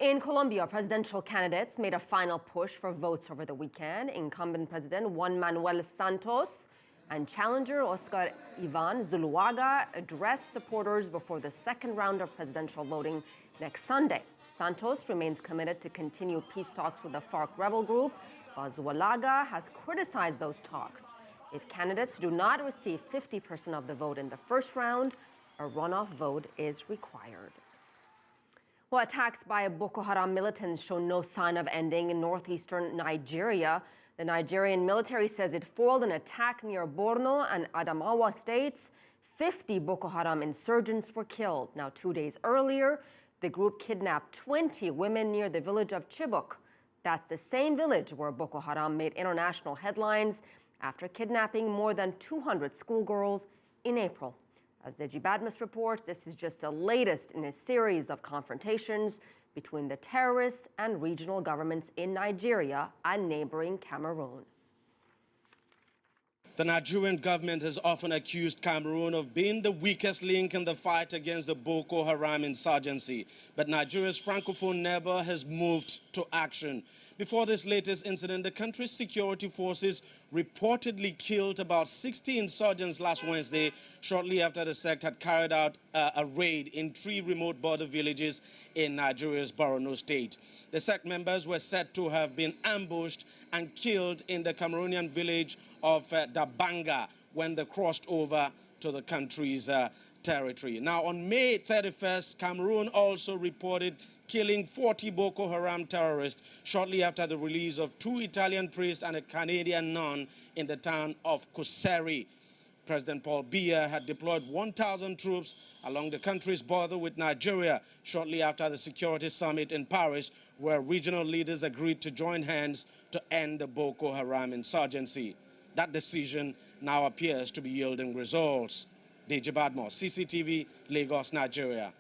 In Colombia, presidential candidates made a final push for votes over the weekend. Incumbent President Juan Manuel Santos and challenger Oscar Ivan Zuluaga addressed supporters before the second round of presidential voting next Sunday. Santos remains committed to continue peace talks with the FARC rebel group, while Zuluaga has criticized those talks. If candidates do not receive 50% of the vote in the first round, a runoff vote is required. Well, attacks by Boko Haram militants show no sign of ending in northeastern Nigeria. The Nigerian military says it foiled an attack near Borno and Adamawa states. 50 Boko Haram insurgents were killed. Now, 2 days earlier, the group kidnapped 20 women near the village of Chibok. That's the same village where Boko Haram made international headlines after kidnapping more than 200 schoolgirls in April. As B.News reports, this is just the latest in a series of confrontations between the terrorists and regional governments in Nigeria and neighboring Cameroon. The Nigerian government has often accused Cameroon of being the weakest link in the fight against the Boko Haram insurgency. But Nigeria's francophone neighbor has moved to action. Before this latest incident, the country's security forces reportedly killed about 60 insurgents last Wednesday, shortly after the sect had carried out a raid in 3 remote border villages in Nigeria's Borno state. The sect members were said to have been ambushed and killed in the Cameroonian village of Dabanga when they crossed over to the country's territory. Now, on May 31st, Cameroon also reported killing 40 Boko Haram terrorists shortly after the release of 2 Italian priests and a Canadian nun in the town of Kuseri. President Paul Biya had deployed 1,000 troops along the country's border with Nigeria shortly after the security summit in Paris, where regional leaders agreed to join hands to end the Boko Haram insurgency. That decision now appears to be yielding results. B.News, CCTV, Lagos, Nigeria.